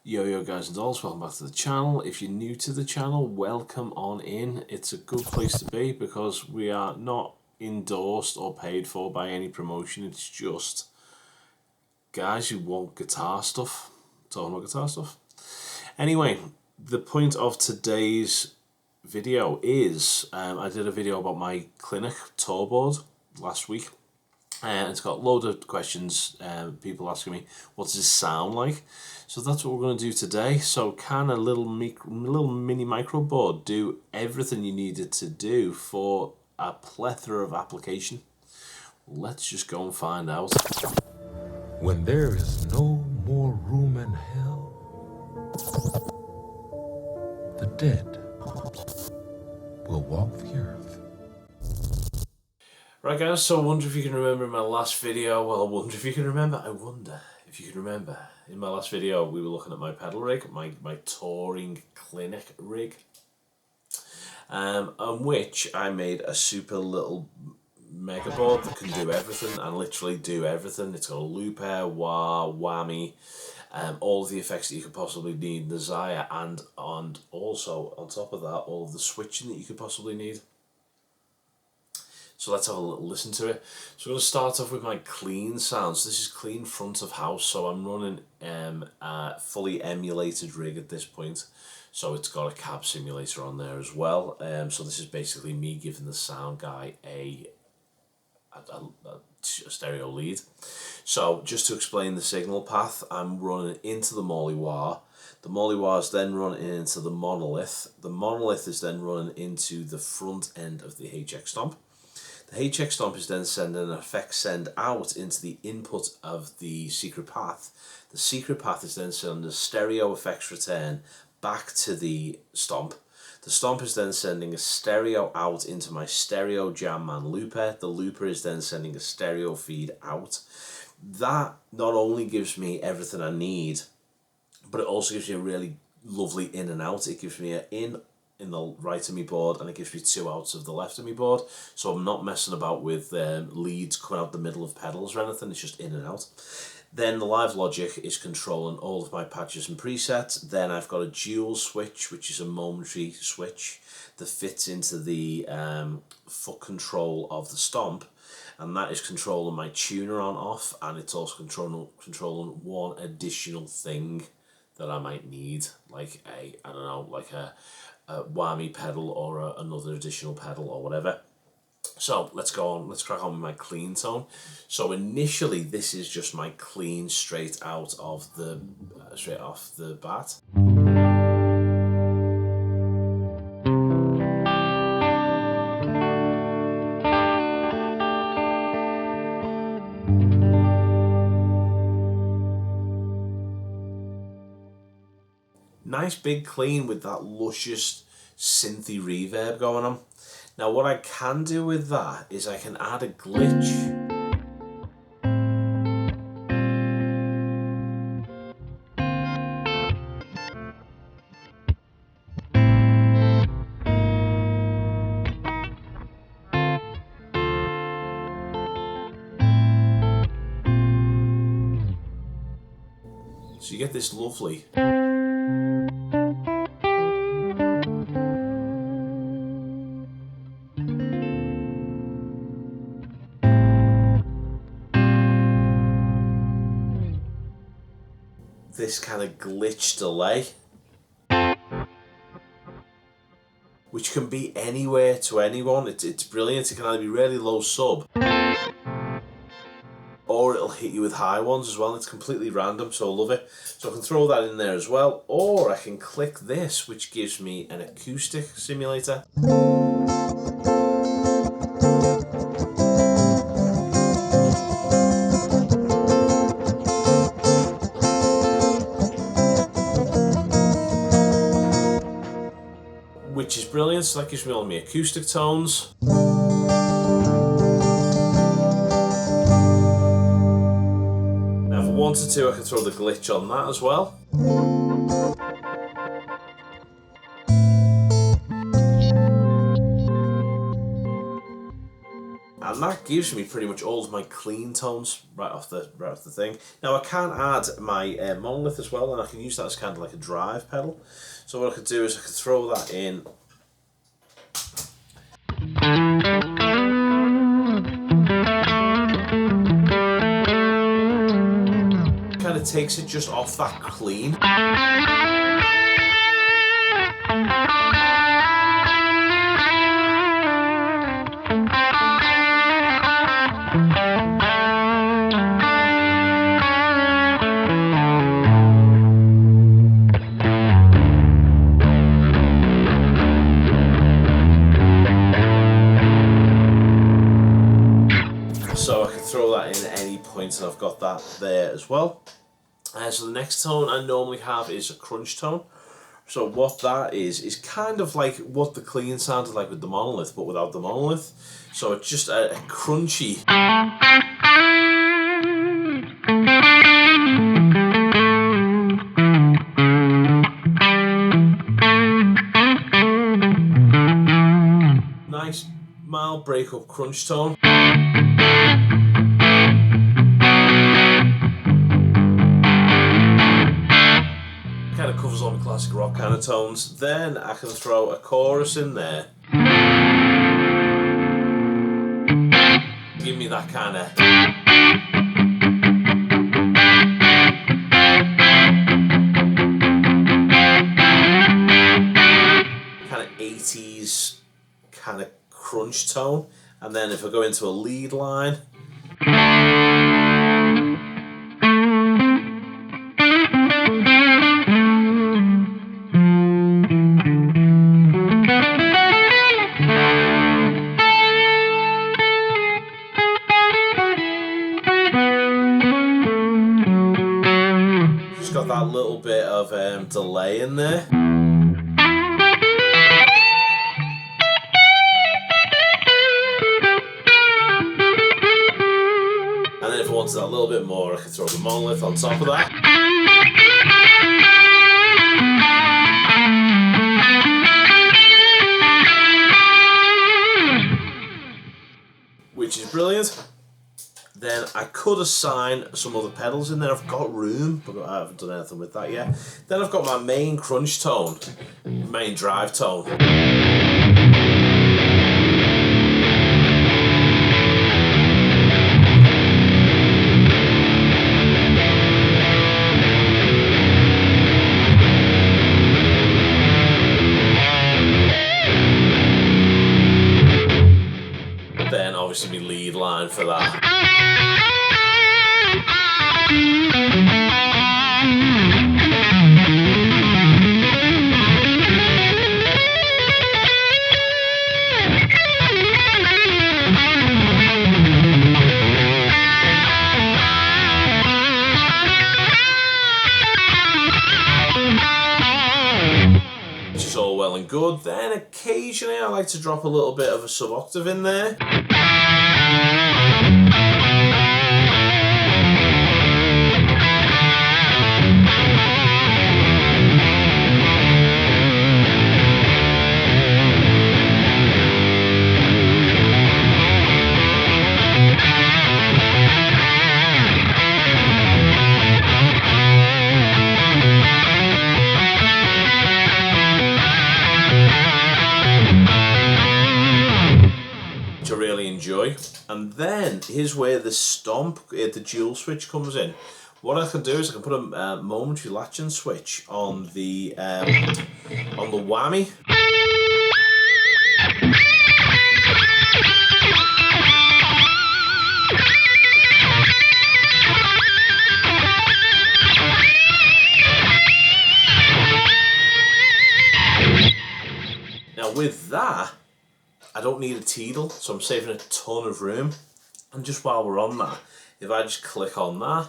Yo guys and dolls, welcome back to the channel. If you're new to the channel, welcome on in. It's a good place to be because we are not endorsed or paid for by any promotion. It's just guys who want guitar stuff, talking about guitar stuff. Anyway, the point of today's video is I did a video about my clinic tour board last week. And it's got a load of questions, people asking me, what does this sound like? So that's what we're going to do today. So can a little mini micro board do everything you need it to do for a plethora of application? Let's just go and find out. When there is no more room in hell, the dead will walk the earth. Right guys, so I wonder if you can remember in my last video, I wonder if you can remember in my last video we were looking at my pedal rig, my touring clinic rig, on which I made a super little mega board that can do everything and literally do everything. It's got a looper, wah, whammy, all of the effects that you could possibly need and desire, and also on top of that all of the switching that you could possibly need. So let's have a little listen to it. So we're going to start off with my clean sound. So this is clean front of house. So I'm running a fully emulated rig at this point. So it's got a cab simulator on there as well. So this is basically me giving the sound guy a stereo lead. So just to explain the signal path, I'm running into the Morley wah. The Morley wah is then running into the monolith. The monolith is then running into the front end of the HX stomp. The HX stomp is then sending an effect send out into the input of the secret path. The secret path is then sending a stereo effects return back to the stomp. The stomp is then sending a stereo out into my stereo jam man looper. The looper is then sending a stereo feed out. That not only gives me everything I need, but it also gives me a really lovely in and out. It gives me an in the right of me board, and it gives me two outs of the left of me board, so I'm not messing about with leads coming out the middle of pedals or anything. It's just in and out. Then the Live Logic is controlling all of my patches and presets. Then I've got a dual switch, which is a momentary switch that fits into the foot control of the stomp, and that is controlling my tuner on off, and it's also controlling one additional thing that I might need, like a whammy pedal or another additional pedal or whatever. So let's crack on with my clean tone. So initially this is just my clean straight off the bat. Nice big clean with that luscious synthy reverb going on. Now what I can do with that is I can add a glitch. So you get this lovely this kind of glitch delay, which can be anywhere to anyone. It's brilliant. It can either be really low sub or it'll hit you with high ones as well. It's completely random, so I love it. So I can throw that in there as well, or I can click this, which gives me an acoustic simulator. Which is brilliant, so that gives me all my acoustic tones. Now if I wanted to, I could throw the glitch on that as well. And that gives me pretty much all of my clean tones right off the thing. Now I can add my monolith as well, and I can use that as kind of like a drive pedal. So what I could do is I could throw that in. Kind of takes it just off that clean. So I can throw that in at any point, and I've got that there as well. So the next tone I normally have is a crunch tone. So what that is kind of like what the clean sounded like with the monolith, but without the monolith. So it's just a crunchy. Nice mild breakup crunch tone. Kind of covers all the classic rock kind of tones. Then I can throw a chorus in there. Give me that kind of kind of 80s kind of crunch tone. And then if I go into a lead line, just got that little bit of delay in there. And then if I wanted that a little bit more, I could throw the monolith on top of that. Which is brilliant. Then I could assign some other pedals in there. I've got room, but I haven't done anything with that yet. Then I've got my main crunch tone, main drive tone. Then obviously my lead line for that. Which is all well and good. Then occasionally I like to drop a little bit of a sub-octave in there. Which I really enjoy. And then here's where the stomp, the dual switch comes in. What I can do is I can put a momentary latch-in switch on the whammy. Now with that, I don't need a Tidal, so I'm saving a ton of room. And just while we're on that, if I just click on that,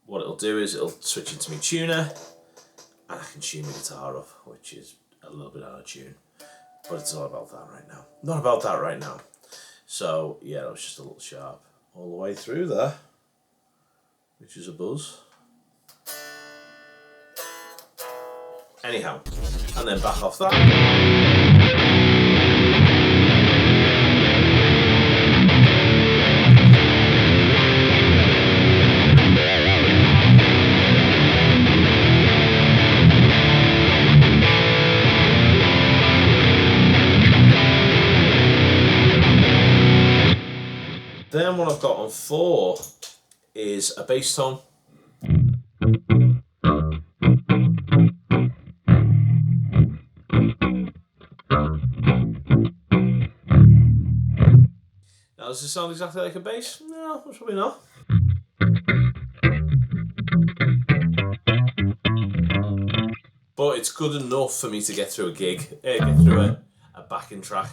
what it'll do is it'll switch into my tuner, and I can tune my guitar up, which is a little bit out of tune. But it's not about that right now. Not about that right now. So yeah, it was just a little sharp all the way through there, which is a buzz. Anyhow, and then back off that. On 4 is a bass tone. Now, does it sound exactly like a bass? No, probably not. But it's good enough for me to get through a gig, get through a backing track.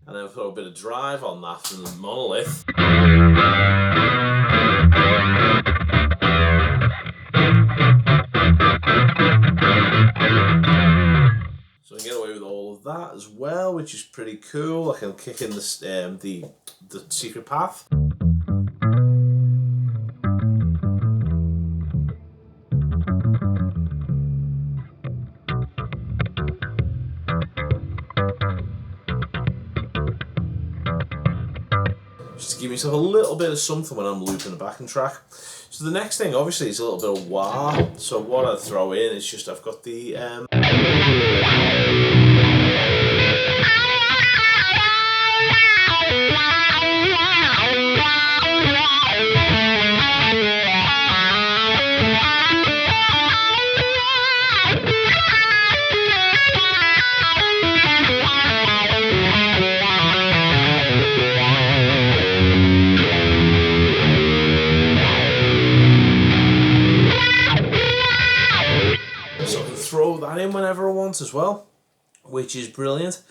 And then throw a bit of drive on that from the monolith. So I can get away with all of that as well, which is pretty cool. I can kick in the secret path. Just to give myself a little bit of something when I'm looping the backing track. So the next thing obviously is a little bit of wah. So what I throw in is just I've got the throw that in whenever I want as well, which is brilliant.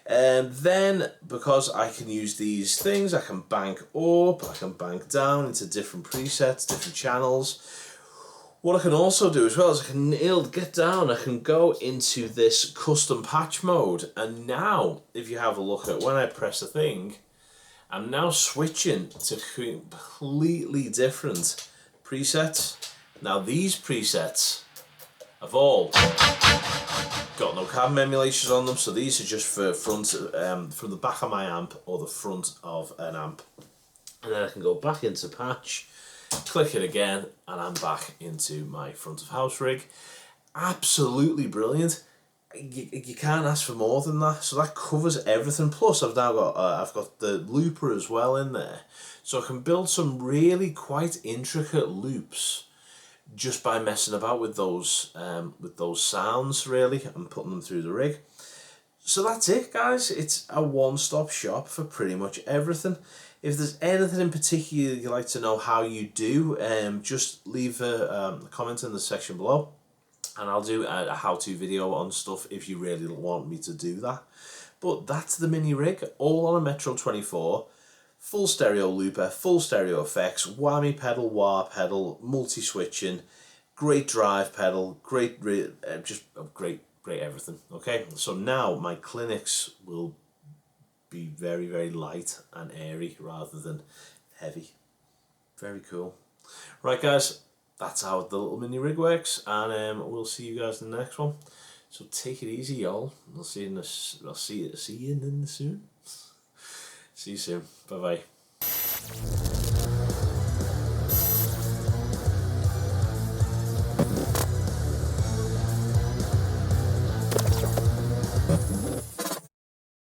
And then because I can use these things, I can bank up, I can bank down into different presets, different channels. What I can also do as well is I can get down, I can go into this custom patch mode, and now if you have a look at when I press a thing, I'm now switching to completely different presets. Now these presets have all got no cabin emulations on them, so these are just for front, from the back of my amp or the front of an amp. And then I can go back into patch, click it again, and I'm back into my front of house rig. Absolutely brilliant. You can't ask for more than that. So that covers everything. Plus I've now got I've got the looper as well in there, so I can build some really quite intricate loops just by messing about with those sounds, really, and putting them through the rig. So that's it, guys. It's a one-stop shop for pretty much everything. If there's anything in particular you'd like to know how you do, just leave a comment in the section below, and I'll do a how-to video on stuff if you really want me to do that. But that's the mini rig, all on a Metro 24. Full stereo looper, full stereo effects, whammy pedal, wah pedal, multi-switching, great drive pedal, great everything. Okay, so now my clinics will be very, very light and airy rather than heavy. Very cool. Right, guys, that's how the little mini rig works, and we'll see you guys in the next one. So take it easy, y'all. I'll see you soon. See you soon. Bye bye.